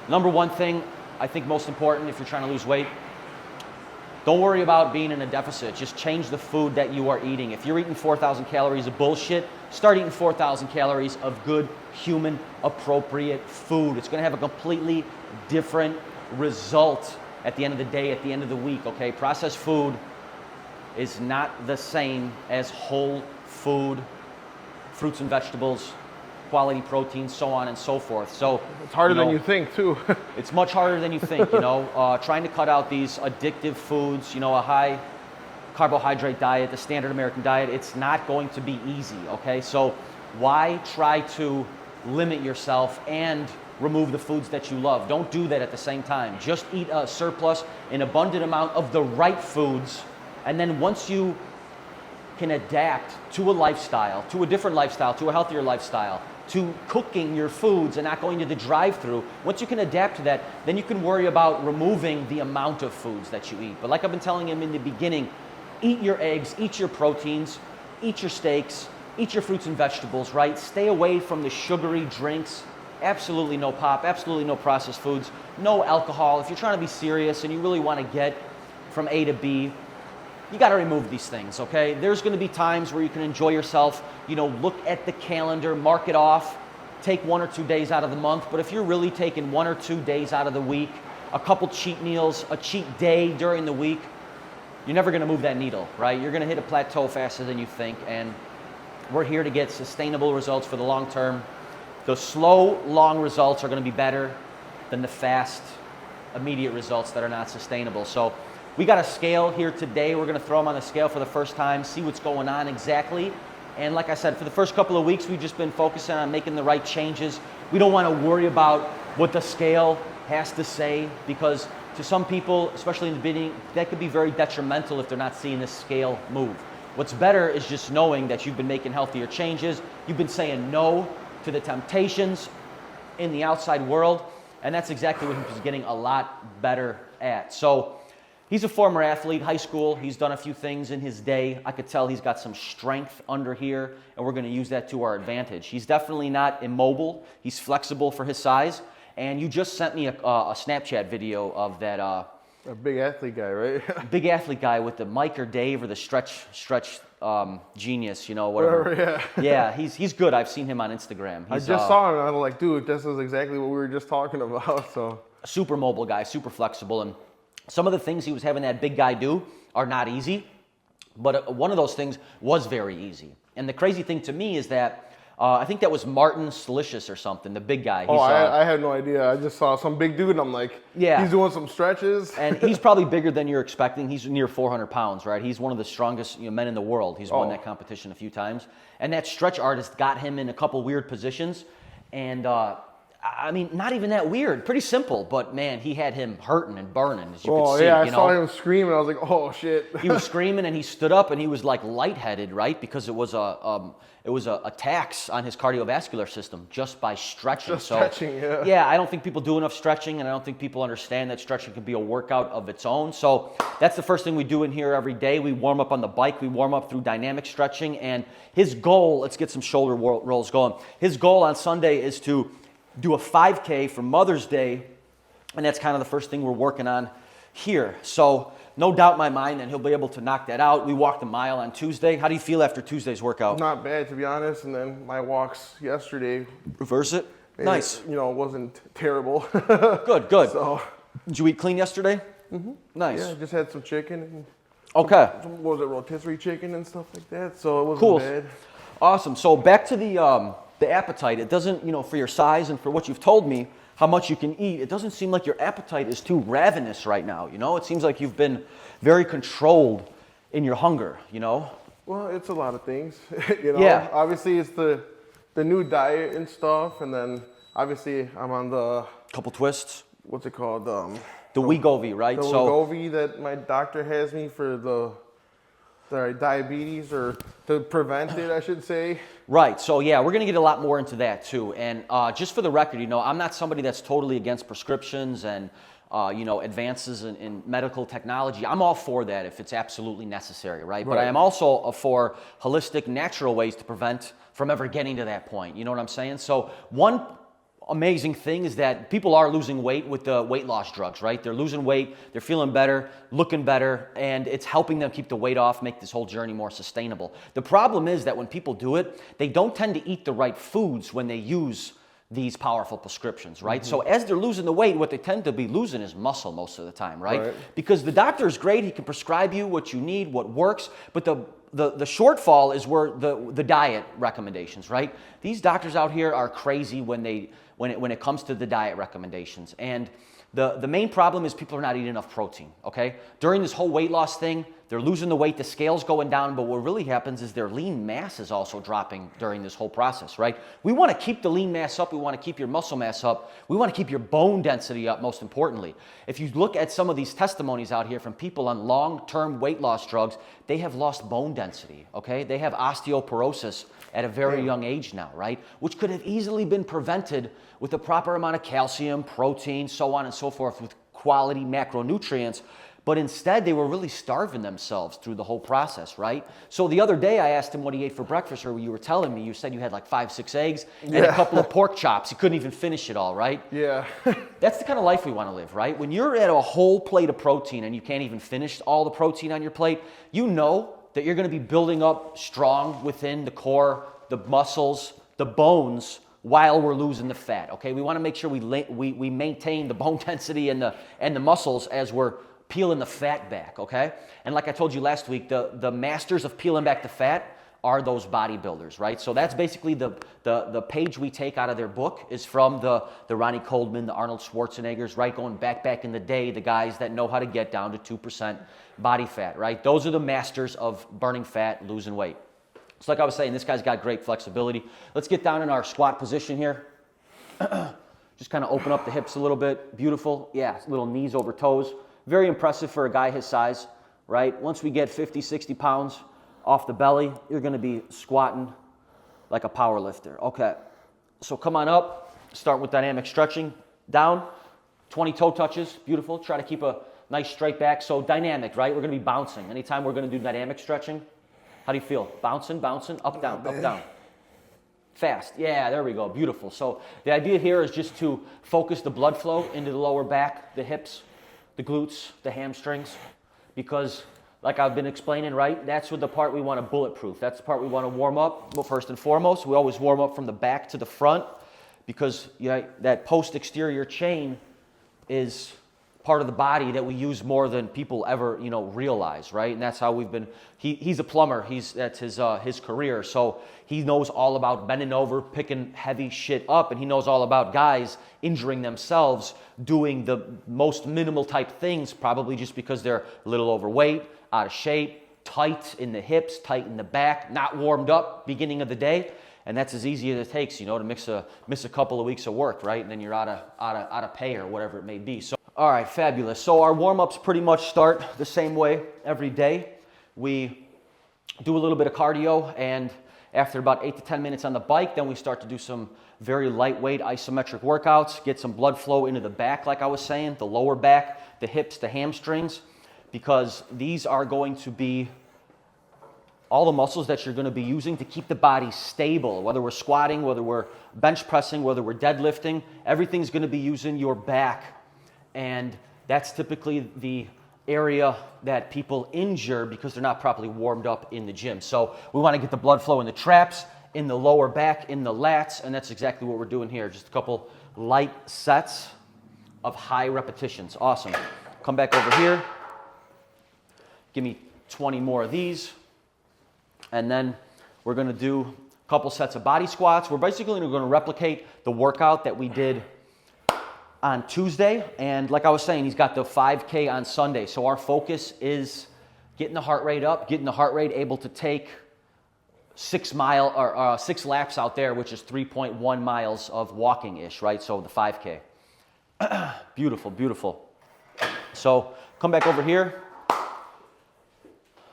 Number one thing, I think most important if you're trying to lose weight, don't worry about being in a deficit. Just change the food that you are eating. If you're eating 4,000 calories of bullshit, start eating 4,000 calories of good, human, appropriate food. It's going to have a completely different result at the end of the day, at the end of the week, okay? Processed food is not the same as whole food, fruits and vegetables, quality protein, so on and so forth. So it's harder than you think too. It's much harder than you think, trying to cut out these addictive foods, a high carbohydrate diet, the standard American diet, it's not going to be easy, okay? So why try to limit yourself and remove the foods that you love? Don't do that at the same time. Just eat a surplus, an abundant amount of the right foods, and then once you can adapt to a lifestyle, to a different lifestyle, to a healthier lifestyle, to cooking your foods and not going to the drive-through. Once you can adapt to that, then you can worry about removing the amount of foods that you eat. But like I've been telling him in the beginning, eat your eggs, eat your proteins, eat your steaks, eat your fruits and vegetables, right? Stay away from the sugary drinks. Absolutely no pop, absolutely no processed foods, no alcohol. If you're trying to be serious and you really want to get from A to B, you got to remove these things, okay? There's going to be times where you can enjoy yourself, look at the calendar, mark it off, take 1 or 2 days out of the month. But if you're really taking 1 or 2 days out of the week, a couple cheat meals, a cheat day during the week, you're never going to move that needle, right? You're going to hit a plateau faster than you think. And we're here to get sustainable results for the long term. The slow, long results are going to be better than the fast, immediate results that are not sustainable. So we got a scale here today. We're going to throw them on the scale for the first time, see what's going on exactly. And like I said, for the first couple of weeks, we've just been focusing on making the right changes. We don't want to worry about what the scale has to say, because to some people, especially in the beginning, that could be very detrimental if they're not seeing this scale move. What's better is just knowing that you've been making healthier changes. You've been saying no to the temptations in the outside world. And that's exactly what he's getting a lot better at. So he's a former athlete, high school. He's done a few things in his day. I could tell he's got some strength under here, and we're going to use that to our advantage. He's definitely not immobile. He's flexible for his size. And you just sent me a Snapchat video of that. A big athlete guy, right? Big athlete guy with the Mike or Dave or the stretch genius, whatever. Yeah, he's good. I've seen him on Instagram. I just saw him, and I was like, dude, this is exactly what we were just talking about. So super mobile guy, super flexible, and some of the things he was having that big guy do are not easy, but one of those things was very easy. And the crazy thing to me is that I think that was Martin Slicious or something, the big guy. I had no idea. I just saw some big dude, and I'm like, yeah, he's doing some stretches. And he's probably bigger than you're expecting. He's near 400 pounds, right? He's one of the strongest men in the world. He's won that competition a few times. And that stretch artist got him in a couple weird positions. And I mean, not even that weird. Pretty simple, but man, he had him hurting and burning, as you could see. I saw him screaming. I was like, oh shit. He was screaming, and he stood up, and he was like lightheaded, right? Because it was a tax on his cardiovascular system just by stretching. Stretching, yeah. Yeah, I don't think people do enough stretching, and I don't think people understand that stretching can be a workout of its own. So that's the first thing we do in here every day. We warm up on the bike. We warm up through dynamic stretching, and his goal, let's get some shoulder rolls going. His goal on Sunday is to do a 5K for Mother's Day, and that's kind of the first thing we're working on here. So no doubt in my mind that he'll be able to knock that out. We walked a mile on Tuesday. How do you feel after Tuesday's workout? Not bad, to be honest. And then my walks yesterday. Reverse it? Nice. It wasn't terrible. Good. So, did you eat clean yesterday? Mm-hmm. Nice. Yeah, I just had some chicken. And okay. What was it, rotisserie chicken and stuff like that. So it wasn't bad. Awesome. So back to the appetite. It doesn't, for your size and for what you've told me, how much you can eat, it doesn't seem like your appetite is too ravenous right now, It seems like you've been very controlled in your hunger, Well, it's a lot of things, Yeah. Obviously, it's the new diet and stuff, and then obviously I'm on the... Couple twists. What's it called? The Wegovy, right? The Wegovy that my doctor has me for the diabetes, or to prevent it, I should say. Right. So yeah, we're going to get a lot more into that too. And just for the record, I'm not somebody that's totally against prescriptions and advances in medical technology. I'm all for that if it's absolutely necessary, right? But I am also for holistic, natural ways to prevent from ever getting to that point. You know what I'm saying? So one amazing thing is that people are losing weight with the weight loss drugs, right? They're losing weight, they're feeling better, looking better, and it's helping them keep the weight off, make this whole journey more sustainable. The problem is that when people do it, they don't tend to eat the right foods when they use these powerful prescriptions, right? So as they're losing the weight, what they tend to be losing is muscle most of the time, right? Because the doctor is great, he can prescribe you what you need, what works, but the shortfall is where the diet recommendations, right? These doctors out here are crazy when it comes to the diet recommendations. And the main problem is people are not eating enough protein, okay? During this whole weight loss thing, they're losing the weight, the scale's going down, but what really happens is their lean mass is also dropping during this whole process, right? We want to keep the lean mass up, we want to keep your muscle mass up, we want to keep your bone density up, most importantly. If you look at some of these testimonies out here from people on long-term weight loss drugs, they have lost bone density, okay? They have osteoporosis at a very young age now, right? Which could have easily been prevented with the proper amount of calcium, protein, so on and so forth, with quality macronutrients. But instead, they were really starving themselves through the whole process, right? So the other day, I asked him what he ate for breakfast, or you were telling me, you said you had like 5-6 eggs and a couple of pork chops. You couldn't even finish it all, right? Yeah. That's the kind of life we want to live, right? When you're at a whole plate of protein and you can't even finish all the protein on your plate, you know that you're going to be building up strong within the core, the muscles, the bones, while we're losing the fat, okay? We want to make sure we maintain the bone density and the muscles as we're peeling the fat back, okay? And like I told you last week, the masters of peeling back the fat are those bodybuilders, right? So that's basically the page we take out of their book is from the Ronnie Coleman, the Arnold Schwarzeneggers, right? Going back in the day, the guys that know how to get down to 2% body fat, right? Those are the masters of burning fat, losing weight. So like I was saying, this guy's got great flexibility. Let's get down in our squat position here. Just kind of open up the hips a little bit. Beautiful. Yeah, little knees over toes. Very impressive for a guy his size, right? Once we get 50, 60 pounds off the belly, you're going to be squatting like a power lifter. Okay, so come on up. Start with dynamic stretching. Down, 20 toe touches. Beautiful. Try to keep a nice straight back. So dynamic, right? We're going to be bouncing. Anytime we're going to do dynamic stretching, how do you feel? Bouncing, up, down, up, down. Fast. Yeah, there we go. Beautiful. So the idea here is just to focus the blood flow into the lower back, the hips, the glutes, the hamstrings, because like I've been explaining, right, that's what the part we want to bulletproof. That's the part we want to warm up. Well, first and foremost, we always warm up from the back to the front because that post-exterior chain is part of the body that we use more than people ever, realize, right? And that's how we've been. He's a plumber. That's his career. So he knows all about bending over, picking heavy shit up, and he knows all about guys injuring themselves doing the most minimal type things, probably just because they're a little overweight, out of shape, tight in the hips, tight in the back, not warmed up beginning of the day. And that's as easy as it takes, to miss a couple of weeks of work, right? And then you're out of pay or whatever it may be. So. All right, fabulous. So our warm-ups pretty much start the same way every day. We do a little bit of cardio, and after about 8 to 10 minutes on the bike, then we start to do some very lightweight isometric workouts, get some blood flow into the back, like I was saying, the lower back, the hips, the hamstrings, because these are going to be all the muscles that you're going to be using to keep the body stable, whether we're squatting, whether we're bench pressing, whether we're deadlifting, everything's going to be using your back. And that's typically the area that people injure because they're not properly warmed up in the gym. So we want to get the blood flow in the traps, in the lower back, in the lats, and that's exactly what we're doing here. Just a couple light sets of high repetitions. Awesome. Come back over here. Give me 20 more of these. And then we're going to do a couple sets of body squats. We're basically going to replicate the workout that we did on Tuesday, and like I was saying, he's got the 5K on Sunday. So our focus is getting the heart rate up, getting the heart rate able to take 6 laps out there, which is 3.1 miles of walking-ish, right? So the 5K. Beautiful, beautiful. So come back over here.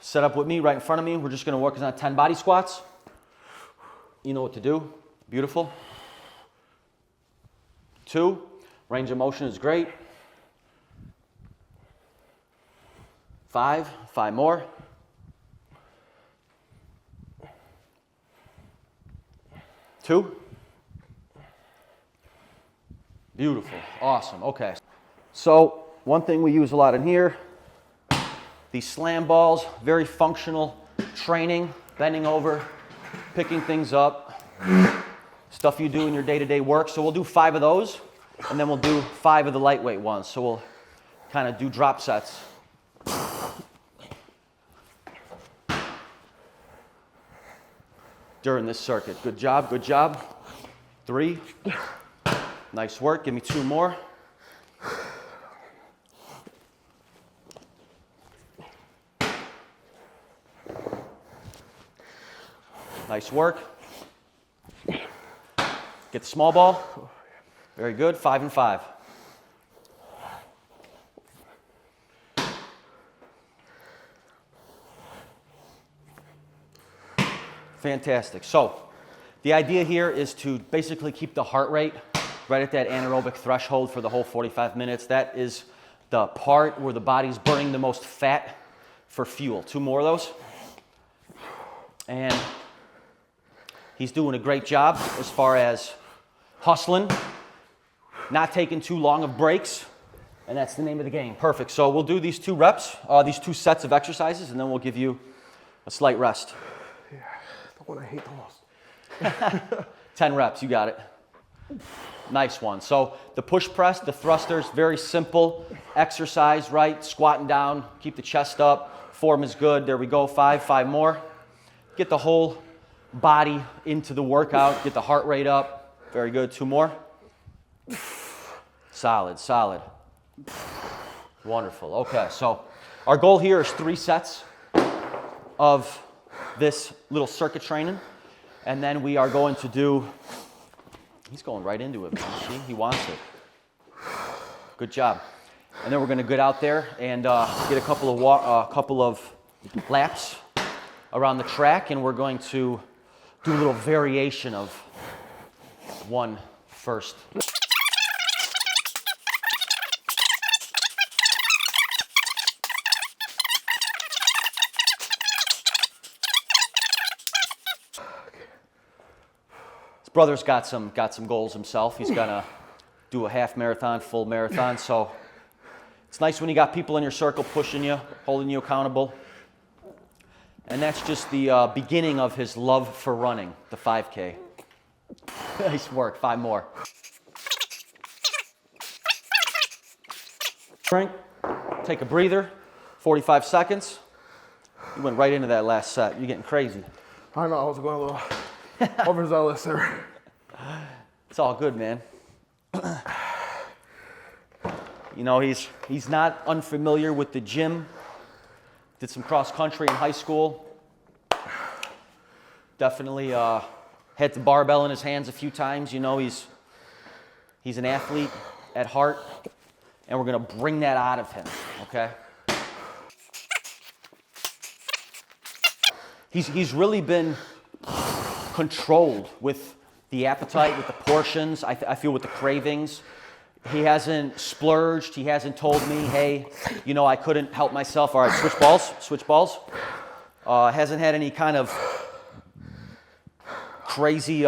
Set up with me right in front of me. We're just going to work on 10 body squats. You know what to do. Beautiful. 2. Range of motion is great. 5 more. 2. Beautiful, awesome, okay. So one thing we use a lot in here, these slam balls, very functional training, bending over, picking things up, stuff you do in your day-to-day work. So we'll do 5 of those, and then we'll do 5 of the lightweight ones. So we'll kind of do drop sets. During this circuit. Good job, good job. 3. Nice work, give me 2 more. Nice work. Get the small ball. Very good, 5 and 5. Fantastic. So the idea here is to basically keep the heart rate right at that anaerobic threshold for the whole 45 minutes. That is the part where the body's burning the most fat for fuel. 2 more of those. And he's doing a great job as far as hustling, not taking too long of breaks, and that's the name of the game. Perfect. So we'll do these 2 reps, these 2 sets of exercises, and then we'll give you a slight rest. Yeah, the one I hate the most. 10 reps, you got it. Nice one. So the push press, the thrusters, very simple exercise, right? Squatting down, keep the chest up. Form is good. There we go. 5 more. Get the whole body into the workout. Get the heart rate up. Very good. 2 more. Solid, solid. Wonderful. Okay, so our goal here is 3 sets of this little circuit training. And then we are going to do, he's going right into it, man. See, he wants it. Good job. And then we're going to get out there and get a couple of laps around the track, and we're going to do a little variation of one first. Brother's got some goals himself. He's gonna do a half marathon, full marathon. So it's nice when you got people in your circle pushing you, holding you accountable. And that's just the beginning of his love for running, the 5K. Nice work. 5 more. Drink. Take a breather. 45 seconds. You went right into that last set. You're getting crazy. I know, I was going a little overzealous there. It's all good, man. You know, he's not unfamiliar with the gym. Did some cross country in high school. Definitely had the barbell in his hands a few times. You know, he's an athlete at heart, and we're gonna bring that out of him. Okay. He's really been controlled with the appetite, with the portions, I feel with the cravings. He hasn't splurged. He hasn't told me, hey, you know, I couldn't help myself. All right, switch balls. Hasn't had any kind of crazy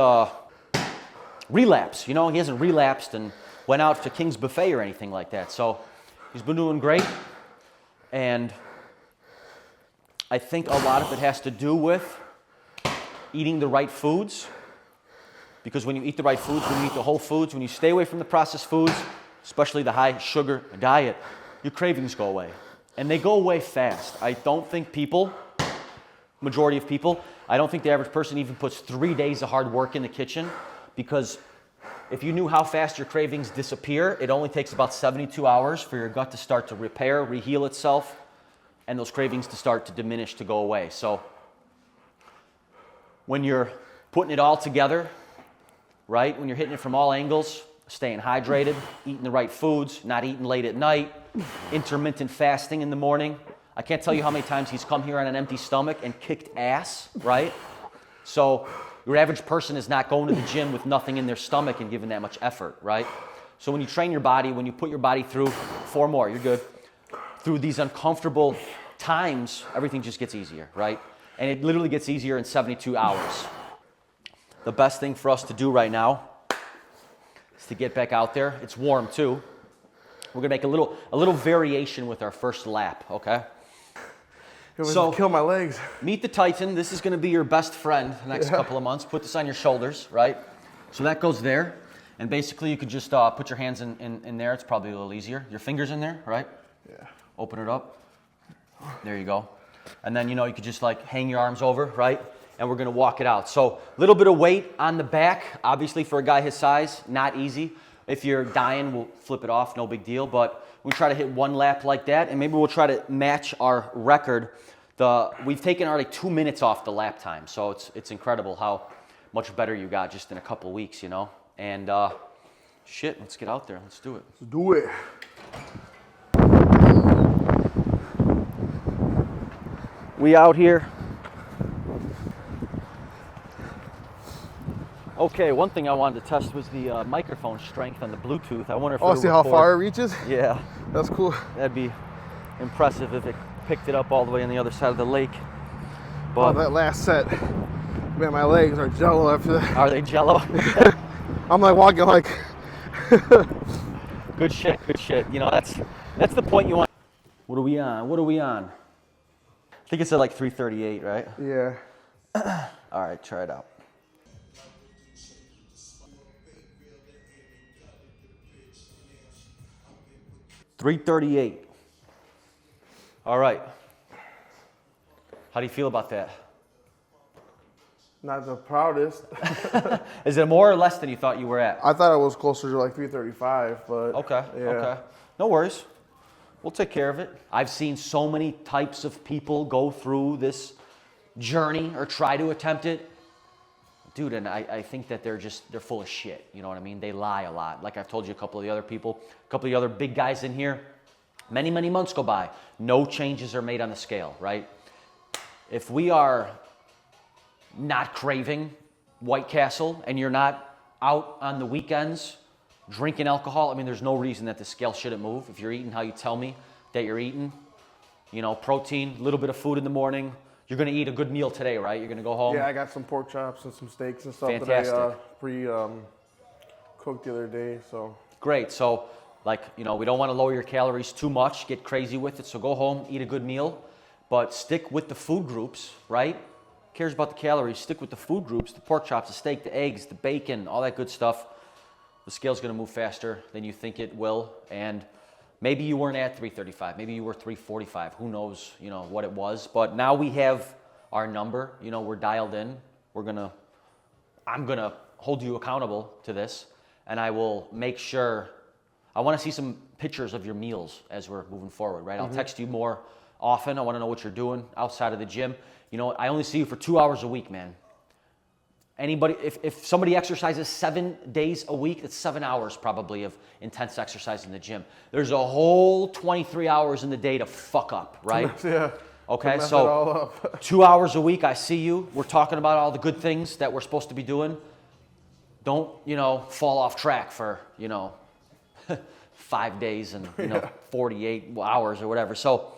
relapse. You know, he hasn't relapsed and went out to King's Buffet or anything like that. So he's been doing great. And I think a lot of it has to do with eating the right foods, because when you eat the right foods, when you eat the whole foods, when you stay away from the processed foods, especially the high sugar diet, your cravings go away. And they go away fast. I don't think majority of people, I don't think the average person even puts 3 days of hard work in the kitchen, because if you knew how fast your cravings disappear, it only takes about 72 hours for your gut to start to repair, reheal itself, and those cravings to start to diminish, to go away. So when you're putting it all together, right, when you're hitting it from all angles, staying hydrated, eating the right foods, not eating late at night, intermittent fasting in the morning. I can't tell you how many times he's come here on an empty stomach and kicked ass, right? So your average person is not going to the gym with nothing in their stomach and giving that much effort, right? So when you train your body, when you put your body through 4 more, you're good, through these uncomfortable times, everything just gets easier, right? And it literally gets easier in 72 hours. The best thing for us to do right now is to get back out there. It's warm too. We're gonna make a little variation with our first lap, okay? So kill my legs. Meet the Titan. This is gonna be your best friend the next couple of months. Put this on your shoulders, right? So that goes there. And basically you could just put your hands in there. It's probably a little easier. Your fingers in there, right? Yeah. Open it up. There you go. And then, you could just like hang your arms over, right? And we're gonna walk it out. So a little bit of weight on the back. Obviously for a guy his size, not easy. If you're dying, we'll flip it off, no big deal. But we try to hit one lap like that, and maybe we'll try to match our record. We've taken already 2 minutes off the lap time, so it's incredible how much better you got just in a couple weeks, And shit, let's get out there. Let's do it. Let's do it. We out here. Okay, one thing I wanted to test was the microphone strength on the Bluetooth. I wonder if it'll See how record. far it reaches? Yeah. That's cool. That'd be impressive if it picked it up all the way on the other side of the lake. But that last set, man, my legs are jello after that. Are they jello? I'm like walking like. Good shit, good shit. That's the point you want. What are we on? I think it's at like 338, right? Yeah. All right, try it out. 338. All right. How do you feel about that? Not the proudest. Is it more or less than you thought you were at? I thought it was closer to like 335, but Okay, yeah. okay. No worries. We'll take care of it. I've seen so many types of people go through this journey or try to attempt it. Dude, and I think that they're full of shit. You know what I mean? They lie a lot. Like I've told you, a couple of the other people, a couple of the other big guys in here, many, many months go by. No changes are made on the scale, right? If we are not craving White Castle and you're not out on the weekends drinking alcohol, I mean, there's no reason that the scale shouldn't move. If you're eating how you tell me that you're eating, protein, a little bit of food in the morning, you're going to eat a good meal today, right? You're going to go home. Yeah, I got some pork chops and some steaks and stuff Fantastic. that I cooked the other day. So great. So, we don't want to lower your calories too much, get crazy with it. So go home, eat a good meal, but stick with the food groups, right? Who cares about the calories? Stick with the food groups, the pork chops, the steak, the eggs, the bacon, all that good stuff. The scale's going to move faster than you think it will. And maybe you weren't at 335. Maybe you were 345. Who knows, what it was. But now we have our number. We're dialed in. I'm going to hold you accountable to this. And I will make sure. I want to see some pictures of your meals as we're moving forward, right? I'll text you more often. I want to know what you're doing outside of the gym. I only see you for 2 hours a week, man. Anybody, if somebody exercises 7 days a week, that's 7 hours probably of intense exercise in the gym. There's a whole 23 hours in the day to fuck up, right? Yeah. Okay, mess it all up. 2 hours a week, I see you. We're talking about all the good things that we're supposed to be doing. Don't, fall off track for, 5 days and, 48 hours or whatever. So,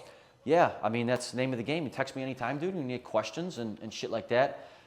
yeah, I mean, that's the name of the game. You text me anytime, dude, and you need questions and shit like that.